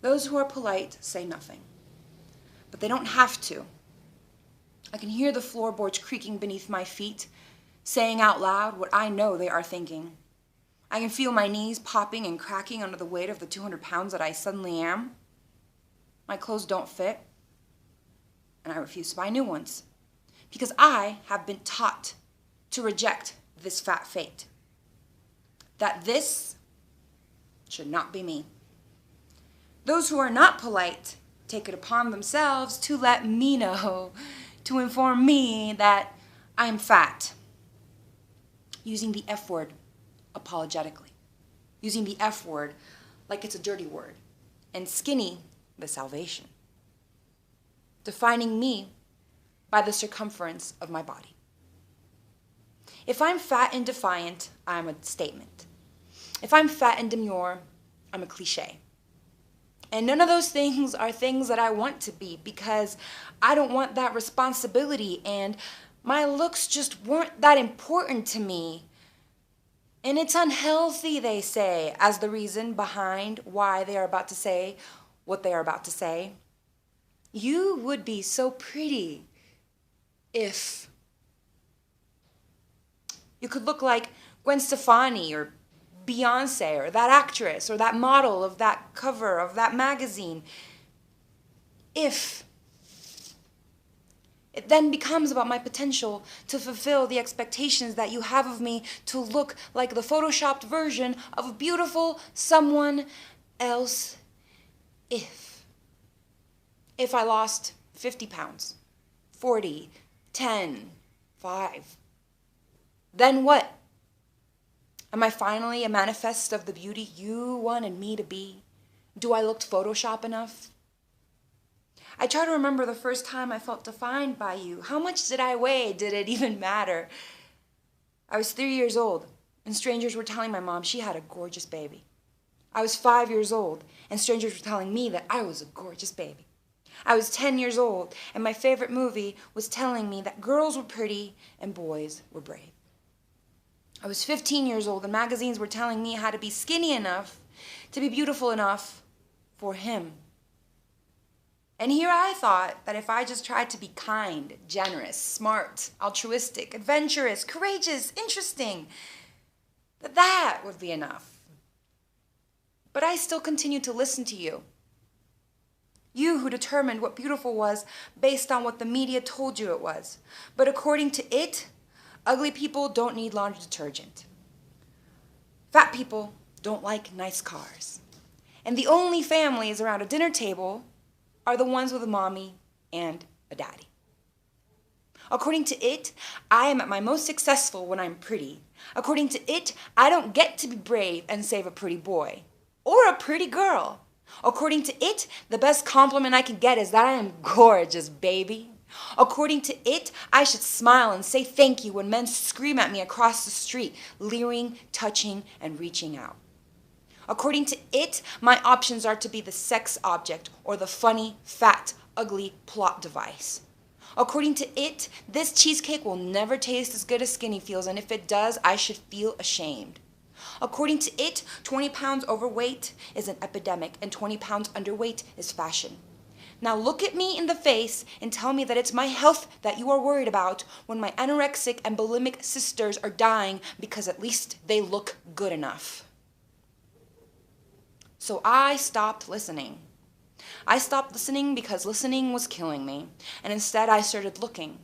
Those who are polite say nothing, but they don't have to. I can hear the floorboards creaking beneath my feet, saying out loud what I know they are thinking. I can feel my knees popping and cracking under the weight of the 200 pounds that I suddenly am. My clothes don't fit, and I refuse to buy new ones, because I have been taught to reject this fat fate. That this should not be me. Those who are not polite take it upon themselves to let me know, to inform me that I'm fat, using the F word apologetically, using the F word like it's a dirty word, and skinny the salvation, defining me by the circumference of my body. If I'm fat and defiant, I'm a statement. If I'm fat and demure, I'm a cliche. And none of those things are things that I want to be, because I don't want that responsibility, and my looks just weren't that important to me. And it's unhealthy, they say, as the reason behind why they are about to say what they are about to say. You would be so pretty if you could look like Gwen Stefani or Beyonce or that actress or that model of that cover of that magazine. If it then becomes about my potential to fulfill the expectations that you have of me to look like the photoshopped version of a beautiful someone else. If I lost 50 pounds, 40, 10, 5, then what? Am I finally a manifest of the beauty you wanted me to be? Do I look Photoshop enough? I try to remember the first time I felt defined by you. How much did I weigh? Did it even matter? I was 3 years old, and strangers were telling my mom she had a gorgeous baby. I was 5 years old, and strangers were telling me that I was a gorgeous baby. I was 10 years old, and my favorite movie was telling me that girls were pretty and boys were brave. I was 15 years old, and magazines were telling me how to be skinny enough to be beautiful enough for him. And here I thought that if I just tried to be kind, generous, smart, altruistic, adventurous, courageous, interesting, that would be enough. But I still continued to listen to you. You who determined what beautiful was based on what the media told you it was. But according to it, ugly people don't need laundry detergent. Fat people don't like nice cars. And the only families around a dinner table are the ones with a mommy and a daddy. According to it, I am at my most successful when I'm pretty. According to it, I don't get to be brave and save a pretty boy or a pretty girl. According to it, the best compliment I can get is that I am gorgeous, baby. According to it, I should smile and say thank you when men scream at me across the street, leering, touching, and reaching out. According to it, my options are to be the sex object or the funny, fat, ugly plot device. According to it, this cheesecake will never taste as good as Skinny feels, and if it does, I should feel ashamed. According to it, 20 pounds overweight is an epidemic, and 20 pounds underweight is fashion. Now look at me in the face and tell me that it's my health that you are worried about when my anorexic and bulimic sisters are dying because at least they look good enough. So I stopped listening. I stopped listening because listening was killing me, and instead I started looking.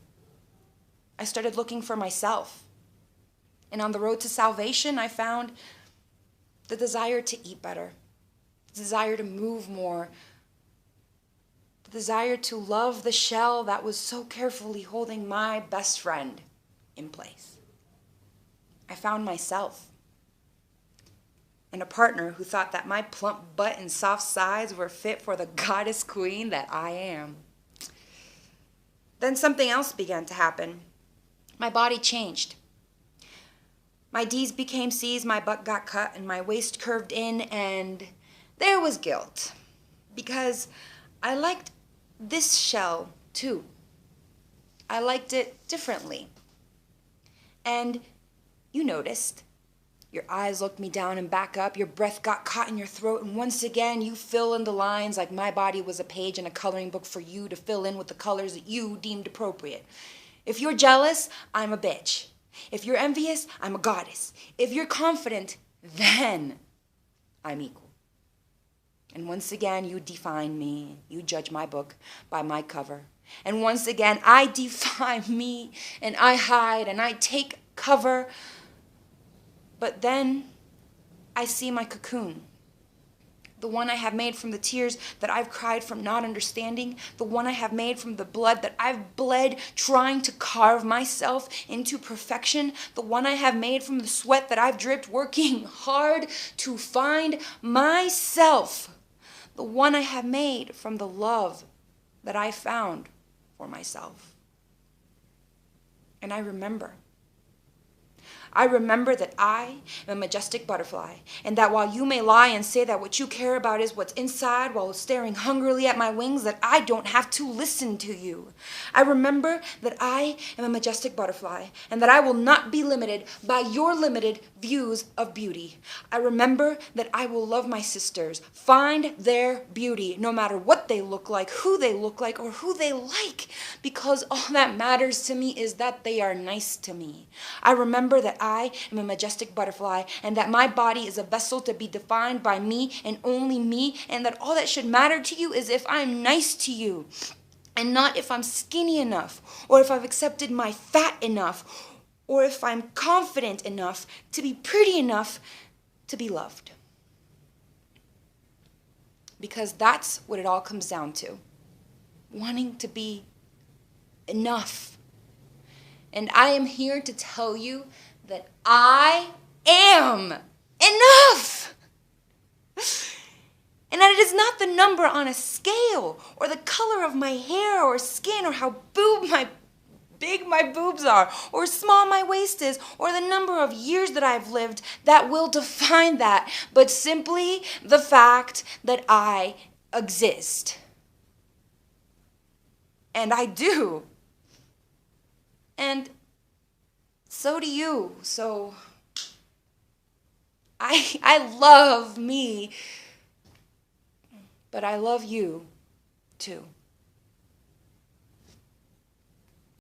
I started looking for myself. And on the road to salvation, I found the desire to eat better, the desire to move more, the desire to love the shell that was so carefully holding my best friend in place. I found myself and a partner who thought that my plump butt and soft sides were fit for the goddess queen that I am. Then something else began to happen. My body changed. My D's became C's, my butt got cut, and my waist curved in, and there was guilt. Because I liked this shell, too. I liked it differently. And you noticed. Your eyes looked me down and back up. Your breath got caught in your throat. And once again, you fill in the lines like my body was a page in a coloring book for you to fill in with the colors that you deemed appropriate. If you're jealous, I'm a bitch. If you're envious, I'm a goddess. If you're confident, then I'm equal. And once again, you define me. You judge my book by my cover. And once again, I define me, and I hide, and I take cover. But then I see my cocoon, the one I have made from the tears that I've cried from not understanding, the one I have made from the blood that I've bled trying to carve myself into perfection, the one I have made from the sweat that I've dripped working hard to find myself, the one I have made from the love that I found for myself. And I remember that I am a majestic butterfly, and that while you may lie and say that what you care about is what's inside while staring hungrily at my wings, that I don't have to listen to you. I remember that I am a majestic butterfly, and that I will not be limited by your limited views of beauty. I remember that I will love my sisters, find their beauty, no matter what they look like, who they look like, or who they like, because all that matters to me is that they are nice to me. I remember that I am a majestic butterfly, and that my body is a vessel to be defined by me and only me, and that all that should matter to you is if I'm nice to you, and not if I'm skinny enough, or if I've accepted my fat enough, or if I'm confident enough to be pretty enough to be loved. Because that's what it all comes down to. Wanting to be enough. And I am here to tell you that I am enough. And that it is not the number on a scale, or the color of my hair or skin, or how big my boobs are, or small my waist is, or the number of years that I've lived that will define that, but simply the fact that I exist. And I do. And so do you. So I love me, but I love you too.